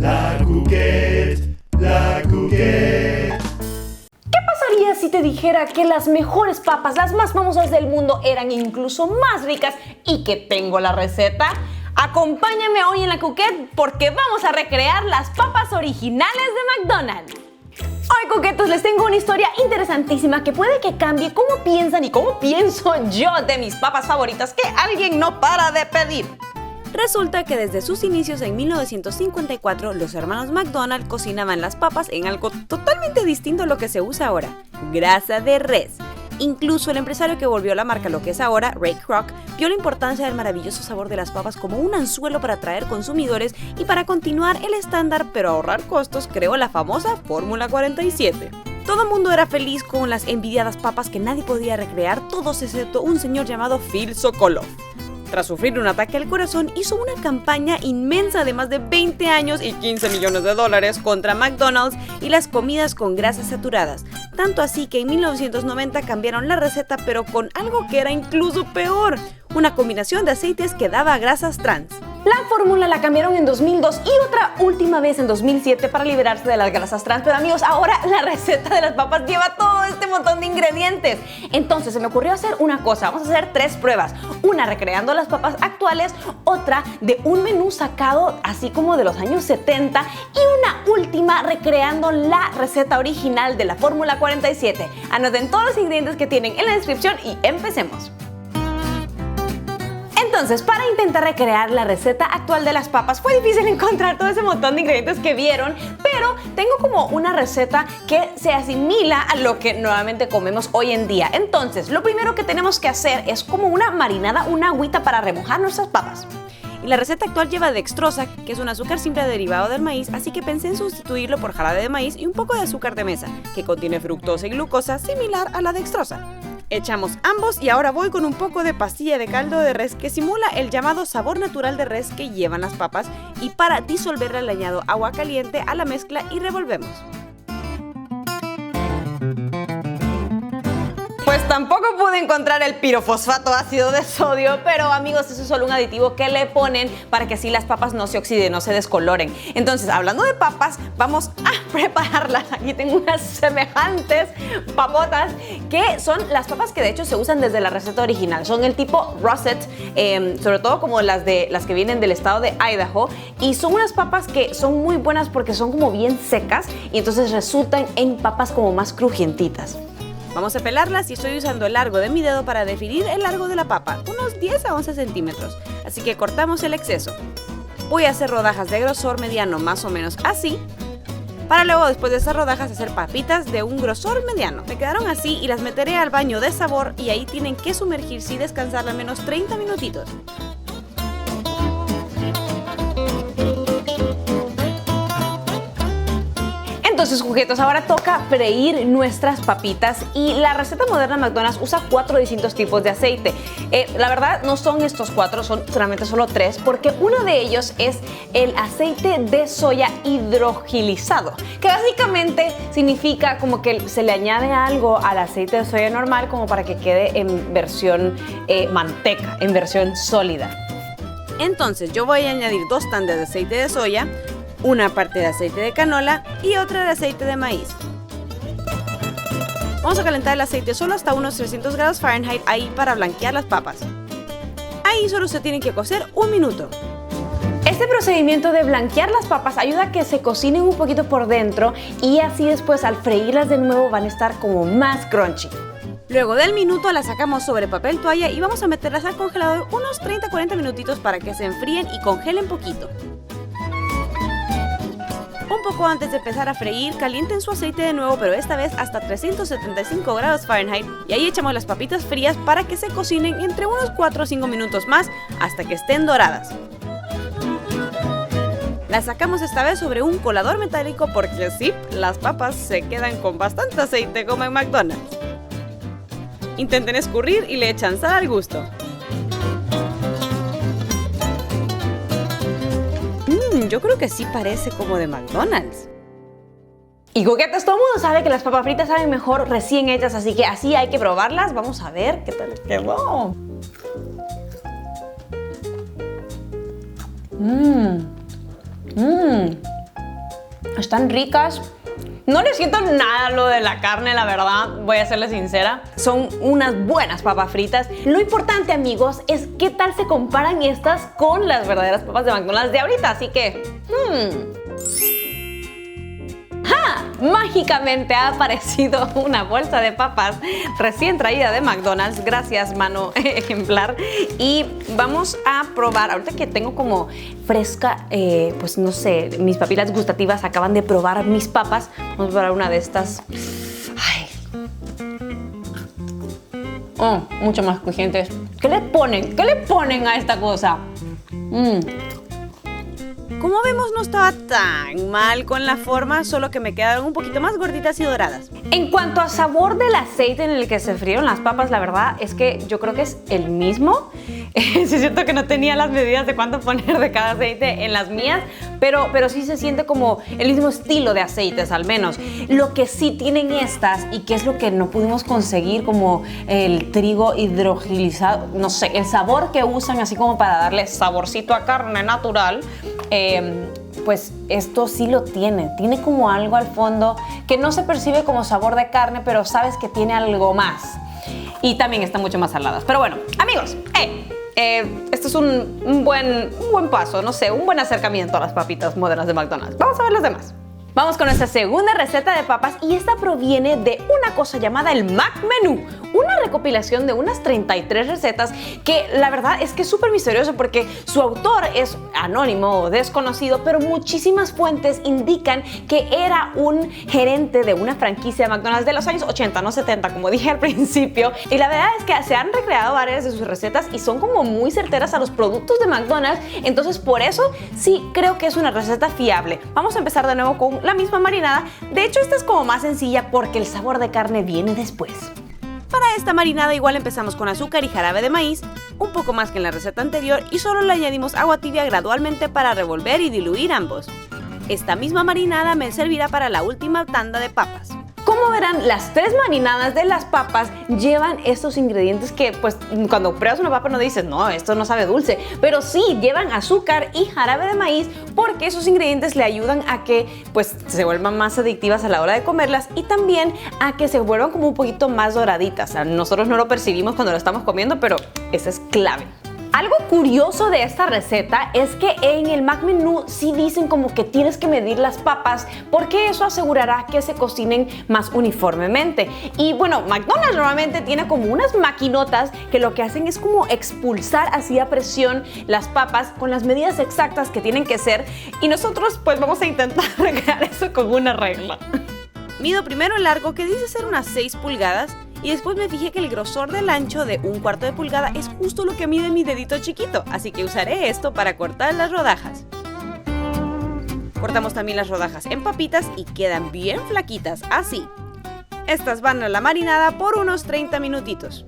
La Coquette, la Coquette. ¿Qué pasaría si te dijera que las mejores papas, las más famosas del mundo, eran incluso más ricas y que tengo la receta? Acompáñame hoy en la Coquette porque vamos a recrear las papas originales de McDonald's. Hoy, coquetos, les tengo una historia interesantísima que puede que cambie cómo piensan y cómo pienso yo de mis papas favoritas que alguien no para de pedir. Resulta que desde sus inicios en 1954, los hermanos McDonald cocinaban las papas en algo totalmente distinto a lo que se usa ahora: grasa de res. Incluso el empresario que volvió a la marca lo que es ahora, Ray Kroc, vio la importancia del maravilloso sabor de las papas como un anzuelo para atraer consumidores y para continuar el estándar pero ahorrar costos, creó la famosa Fórmula 47. Todo el mundo era feliz con las envidiadas papas que nadie podía recrear, todos excepto un señor llamado Phil Sokoloff. Tras sufrir un ataque al corazón, hizo una campaña inmensa de más de 20 años y 15 millones de dólares contra McDonald's y las comidas con grasas saturadas. Tanto así que en 1990 cambiaron la receta, pero con algo que era incluso peor: una combinación de aceites que daba grasas trans. La fórmula la cambiaron en 2002 y otra última vez en 2007 para liberarse de las grasas trans. Pero amigos, ahora la receta de las papas lleva todo este montón de ingredientes. Entonces se me ocurrió hacer una cosa. Vamos a hacer 3 pruebas. Una recreando las papas actuales, otra de un menú sacado así como de los años 70 y una última recreando la receta original de la Fórmula 47. Anoten todos los ingredientes que tienen en la descripción y empecemos. Entonces, para intentar recrear la receta actual de las papas, fue difícil encontrar todo ese montón de ingredientes que vieron, pero tengo como una receta que se asimila a lo que normalmente comemos hoy en día. Entonces, lo primero que tenemos que hacer es como una marinada, una agüita para remojar nuestras papas. Y la receta actual lleva dextrosa, que es un azúcar simple derivado del maíz, así que pensé en sustituirlo por jarabe de maíz y un poco de azúcar de mesa, que contiene fructosa y glucosa similar a la dextrosa. Echamos ambos y ahora voy con un poco de pastilla de caldo de res que simula el llamado sabor natural de res que llevan las papas, y para disolverla le añado agua caliente a la mezcla y revolvemos. Pues tampoco pude encontrar el pirofosfato ácido de sodio, pero amigos, eso es solo un aditivo que le ponen para que así las papas no se oxiden, no se descoloren. Entonces, hablando de papas, vamos a prepararlas. Aquí tengo unas semejantes papotas que son las papas que de hecho se usan desde la receta original. Son el tipo russet, sobre todo como las que vienen del estado de Idaho, y son unas papas que son muy buenas porque son como bien secas y entonces resultan en papas como más crujientitas. Vamos a pelarlas y estoy usando el largo de mi dedo para definir el largo de la papa, unos 10 a 11 centímetros, así que cortamos el exceso. Voy a hacer rodajas de grosor mediano, más o menos así, para luego después de esas rodajas hacer papitas de un grosor mediano. Me quedaron así y las meteré al baño de sabor y ahí tienen que sumergirse y descansar al menos 30 minutitos. Entonces, juguetos, ahora toca freír nuestras papitas y la receta moderna de McDonald's usa 4 distintos tipos de aceite. La verdad no son estos 4, son solamente solo 3, porque uno de ellos es el aceite de soya hidrogilizado, que básicamente significa como que se le añade algo al aceite de soya normal como para que quede en versión manteca, en versión sólida. Entonces yo voy a añadir 2 tandas de aceite de soya, una parte de aceite de canola y otra de aceite de maíz. Vamos a calentar el aceite solo hasta unos 300 grados Fahrenheit ahí para blanquear las papas. Ahí solo se tienen que cocer 1 minuto. Este procedimiento de blanquear las papas ayuda a que se cocinen un poquito por dentro y así después al freírlas de nuevo van a estar como más crunchy. Luego del minuto las sacamos sobre papel toalla y vamos a meterlas al congelador unos 30-40 minutitos para que se enfríen y congelen poquito. Un poco antes de empezar a freír, calienten su aceite de nuevo, pero esta vez hasta 375 grados Fahrenheit, y ahí echamos las papitas frías para que se cocinen entre unos 4 o 5 minutos más hasta que estén doradas. Las sacamos esta vez sobre un colador metálico porque sí, las papas se quedan con bastante aceite como en McDonald's. Intenten escurrir y le echan sal al gusto. Yo creo que sí parece como de McDonald's. Y coquetas, todo el mundo sabe que las papas fritas saben mejor recién hechas, así que así hay que probarlas. Vamos a ver qué tal quedó. Están ricas. No le siento nada a lo de la carne, la verdad, voy a serles sincera. Son unas buenas papas fritas. Lo importante, amigos, es qué tal se comparan estas con las verdaderas papas de McDonald's de ahorita. Así que, mágicamente ha aparecido una bolsa de papas recién traída de McDonald's. Gracias, mano ejemplar. Y vamos a probar, ahorita que tengo como fresca, pues no sé, mis papilas gustativas acaban de probar mis papas. Vamos a probar una de estas. Ay. Oh, mucho más crujientes. ¿Qué le ponen? ¿Qué le ponen a esta cosa? Como vemos, no estaba tan mal con la forma, solo que me quedaron un poquito más gorditas y doradas. En cuanto a sabor del aceite en el que se frieron las papas, la verdad es que yo creo que es el mismo. Sí es cierto que no tenía las medidas de cuánto poner de cada aceite en las mías, pero sí se siente como el mismo estilo de aceites al menos. Lo que sí tienen estas, y que es lo que no pudimos conseguir, como el trigo hidrogilizado, no sé, el sabor que usan así como para darle saborcito a carne natural, pues esto sí lo tiene como algo al fondo que no se percibe como sabor de carne, pero sabes que tiene algo más. Y también están mucho más saladas. Pero bueno, amigos, esto es un buen paso, no sé, un buen acercamiento a las papitas modernas de McDonald's. Vamos a ver las demás. Vamos con nuestra segunda receta de papas, y esta proviene de una cosa llamada el McMenú, una recopilación de unas 33 recetas que la verdad es que es súper misterioso porque su autor es anónimo o desconocido, pero muchísimas fuentes indican que era un gerente de una franquicia de McDonald's de los años 80, no 70, como dije al principio, y la verdad es que se han recreado varias de sus recetas y son como muy certeras a los productos de McDonald's, entonces por eso sí creo que es una receta fiable. Vamos a empezar de nuevo con la misma marinada. De hecho, esta es como más sencilla porque el sabor de carne viene después. Para esta marinada igual empezamos con azúcar y jarabe de maíz, un poco más que en la receta anterior, y solo le añadimos agua tibia gradualmente para revolver y diluir ambos. Esta misma marinada me servirá para la última tanda de papas. Como verán, las tres marinadas de las papas llevan estos ingredientes que pues cuando pruebas una papa no dices, no, esto no sabe dulce, pero sí llevan azúcar y jarabe de maíz porque esos ingredientes le ayudan a que pues se vuelvan más adictivas a la hora de comerlas y también a que se vuelvan como un poquito más doraditas. O sea, nosotros no lo percibimos cuando lo estamos comiendo, pero eso es clave. Algo curioso de esta receta es que en el McMenú sí dicen como que tienes que medir las papas porque eso asegurará que se cocinen más uniformemente. Y bueno, McDonald's normalmente tiene como unas maquinotas que lo que hacen es como expulsar así a presión las papas con las medidas exactas que tienen que ser, y nosotros pues vamos a intentar recrear eso con una regla. Mido primero el largo, que dice ser unas 6 pulgadas, y después me fijé que el grosor del ancho de 1/4 de pulgada es justo lo que mide mi dedito chiquito, así que usaré esto para cortar las rodajas. Cortamos también las rodajas en papitas y quedan bien flaquitas, así. Estas van a la marinada por unos 30 minutitos.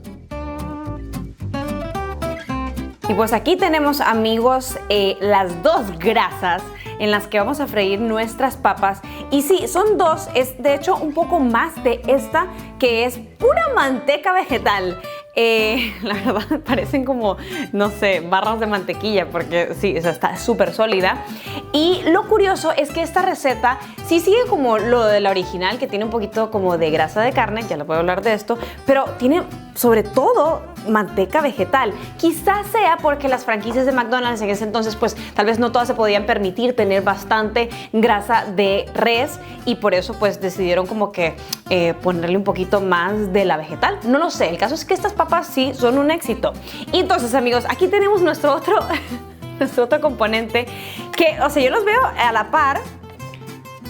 Y pues aquí tenemos, amigos, las dos grasas en las que vamos a freír nuestras papas. Y sí, son dos, es de hecho un poco más de esta, que es pura manteca vegetal. La verdad parecen como, no sé, barras de mantequilla porque sí, o sea, está súper sólida. Y lo curioso es que esta receta sí sigue como lo de la original, que tiene un poquito como de grasa de carne, ya les voy a hablar de esto, pero tiene sobre todo manteca vegetal. Quizás sea porque las franquicias de McDonald's en ese entonces pues tal vez no todas se podían permitir tener bastante grasa de res y por eso pues decidieron como que ponerle un poquito más de la vegetal. No lo sé, el caso es que estas papas sí son un éxito. Y entonces, amigos, aquí tenemos nuestro otro componente que, o sea, yo los veo a la par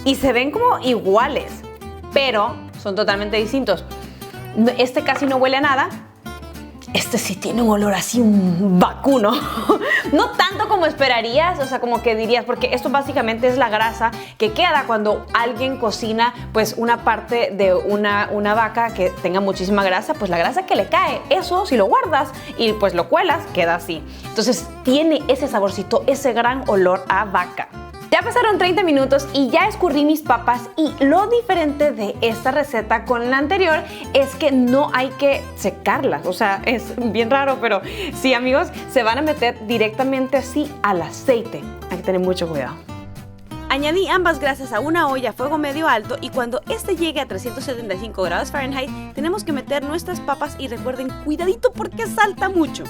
y se ven como iguales, pero son totalmente distintos. Este casi no huele a nada. Este sí tiene un olor así, un vacuno. No tanto como esperarías, o sea, como que dirías, porque esto básicamente es la grasa que queda cuando alguien cocina pues una parte de una vaca que tenga muchísima grasa, pues la grasa que le cae, eso si lo guardas y pues lo cuelas, queda así. Entonces tiene ese saborcito, ese gran olor a vaca. Ya pasaron 30 minutos y ya escurrí mis papas, y lo diferente de esta receta con la anterior es que no hay que secarlas. O sea, es bien raro, pero sí, amigos, se van a meter directamente así al aceite. Hay que tener mucho cuidado. Añadí ambas grasas a una olla a fuego medio alto y cuando este llegue a 375 grados Fahrenheit, tenemos que meter nuestras papas y recuerden, cuidadito porque salta mucho.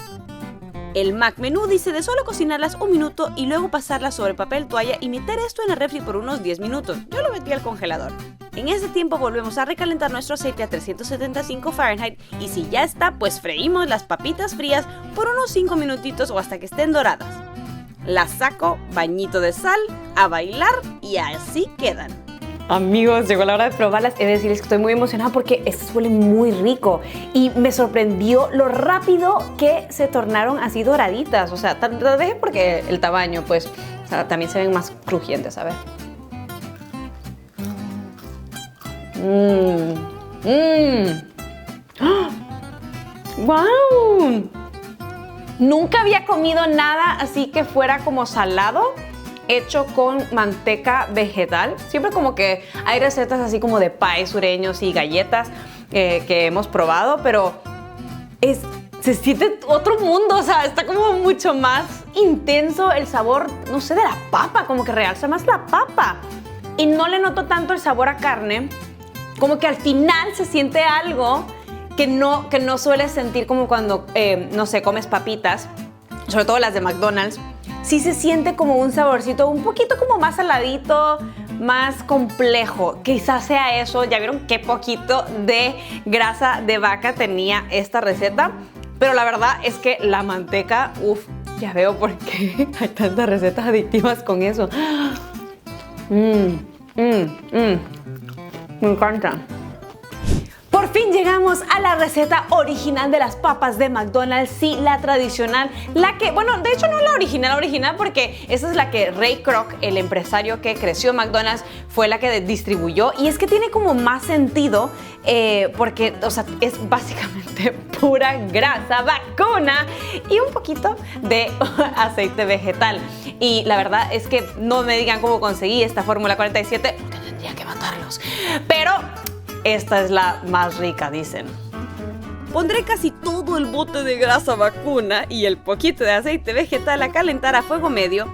El Mac menú dice de solo cocinarlas 1 minuto y luego pasarlas sobre papel toalla y meter esto en el refri por unos 10 minutos. Yo lo metí al congelador. En ese tiempo volvemos a recalentar nuestro aceite a 375 Fahrenheit y si ya está, pues freímos las papitas frías por unos 5 minutitos o hasta que estén doradas. Las saco, bañito de sal, a bailar y así quedan. Amigos, llegó la hora de probarlas. He de decirles que estoy muy emocionada porque estas huelen muy rico y me sorprendió lo rápido que se tornaron así doraditas. O sea, tal vez porque el tamaño, pues, o sea, también se ven más crujientes, a ver. ¡Wow! Nunca había comido nada así que fuera como salado, hecho con manteca vegetal. Siempre como que hay recetas así como de pies sureños y galletas que hemos probado, pero se siente otro mundo, o sea, está como mucho más intenso el sabor, no sé, de la papa, como que realza más la papa. Y no le noto tanto el sabor a carne, como que al final se siente algo que no sueles sentir como cuando, no sé, comes papitas, sobre todo las de McDonald's. Sí se siente como un saborcito un poquito como más saladito, más complejo. Quizás sea eso. Ya vieron qué poquito de grasa de vaca tenía esta receta. Pero la verdad es que la manteca, ya veo por qué hay tantas recetas adictivas con eso. Me encanta. Por fin llegamos a la receta original de las papas de McDonald's, sí, la tradicional, la que, bueno, de hecho no la original porque esa es la que Ray Kroc, el empresario que creció McDonald's, fue la que distribuyó y es que tiene como más sentido porque, o sea, es básicamente pura grasa vacuna y un poquito de aceite vegetal. Y la verdad es que no me digan cómo conseguí esta fórmula 47, porque tendría que matarlos, pero esta es la más rica, dicen. Pondré casi todo el bote de grasa vacuna y el poquito de aceite vegetal a calentar a fuego medio.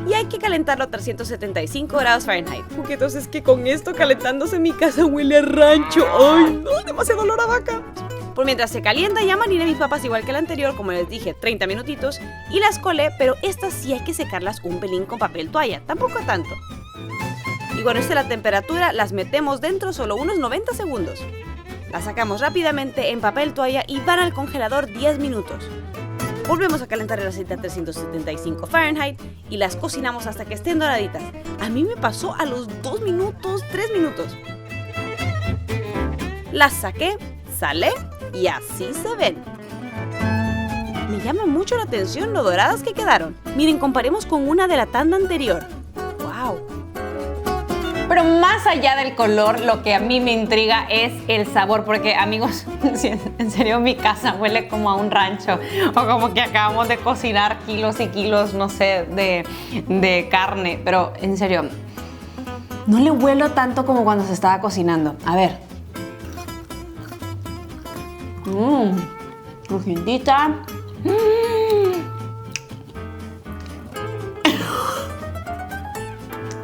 Y hay que calentarlo a 375 grados Fahrenheit. Porque entonces que con esto calentándose mi casa huele a rancho. ¡Ay, no! Demasiado olor a vaca. Por mientras se calienta ya mariné mis papas igual que la anterior, como les dije, 30 minutitos. Y las colé, pero estas sí hay que secarlas un pelín con papel toalla. Tampoco tanto. Y cuando esté la temperatura, las metemos dentro solo unos 90 segundos. Las sacamos rápidamente en papel toalla y van al congelador 10 minutos. Volvemos a calentar el aceite a 375 Fahrenheit y las cocinamos hasta que estén doraditas. A mí me pasó a los 2 minutos, 3 minutos. Las saqué, salé y así se ven. Me llama mucho la atención lo doradas que quedaron. Miren, comparemos con una de la tanda anterior. ¡Wow! Pero más allá del color, lo que a mí me intriga es el sabor, porque amigos, en serio mi casa huele como a un rancho o como que acabamos de cocinar kilos y kilos, no sé, de carne, pero en serio, no le huelo tanto como cuando se estaba cocinando. A ver. Crujientita.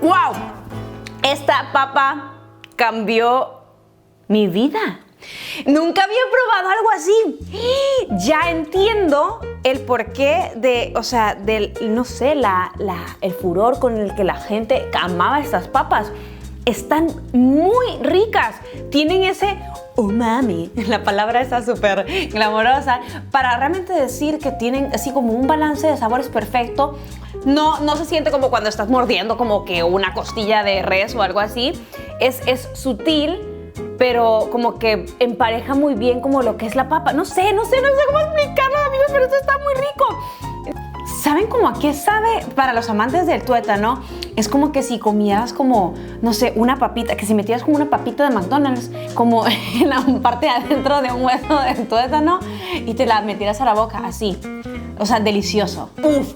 ¡Wow! Esta papa cambió mi vida. Nunca había probado algo así. Ya entiendo el porqué de, o sea, del, no sé, el furor con el que la gente amaba estas papas. Están muy ricas. Tienen ese umami, la palabra está súper glamorosa, para realmente decir que tienen así como un balance de sabores perfecto. No se siente como cuando estás mordiendo como que una costilla de res o algo así. Es sutil, pero como que empareja muy bien como lo que es la papa. No sé cómo explicarlo, amigos, pero esto está muy rico. ¿Saben cómo a qué sabe para los amantes del tuétano? Es como que si comieras como, no sé, una papita, que si metieras como una papita de McDonald's, como en la parte de adentro de un hueso del tuétano y te la metieras a la boca, así. O sea, delicioso. ¡Uf!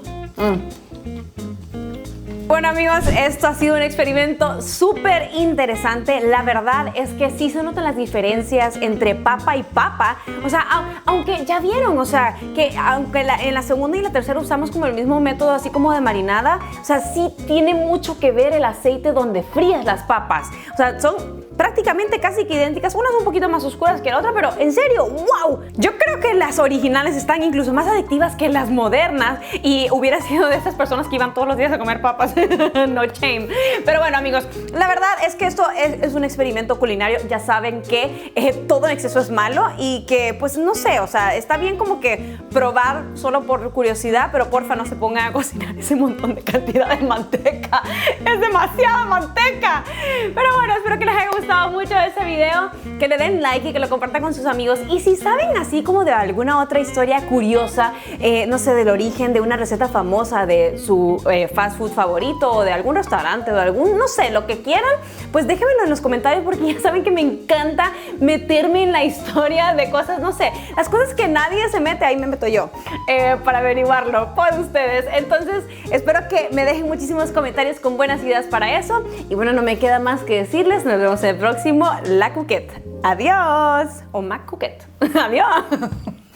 Bueno amigos, esto ha sido un experimento súper interesante. La verdad es que sí se notan las diferencias entre papa y papa. O sea, aunque ya vieron, o sea, que aunque en la segunda y la tercera usamos como el mismo método, así como de marinada, o sea, sí tiene mucho que ver el aceite donde frías las papas. O sea, son prácticamente casi que idénticas, unas un poquito más oscuras que la otra, pero en serio, wow, yo creo que las originales están incluso más adictivas que las modernas y hubiera sido de esas personas que iban todos los días a comer papas, no shame. Pero bueno amigos, la verdad es que esto es un experimento culinario. Ya saben que todo en exceso es malo y que pues no sé, o sea, está bien como que probar solo por curiosidad, pero porfa no se pongan a cocinar ese montón de cantidad de manteca, es demasiada manteca. Pero bueno, espero que les haya gustado mucho este video, que le den like y que lo compartan con sus amigos. Y si saben así como de alguna otra historia curiosa, no sé, del origen de una receta famosa de su fast food favorito o de algún restaurante o de algún, no sé, lo que quieran, pues déjenmelo en los comentarios, porque ya saben que me encanta meterme en la historia de cosas, no sé, las cosas que nadie se mete, ahí me meto yo para averiguarlo por ustedes. Entonces espero que me dejen muchísimos comentarios con buenas ideas para eso. Y bueno, no me queda más que decirles, nos vemos en el próximo La Coquette. Adiós. O Mac Coquette. Adiós.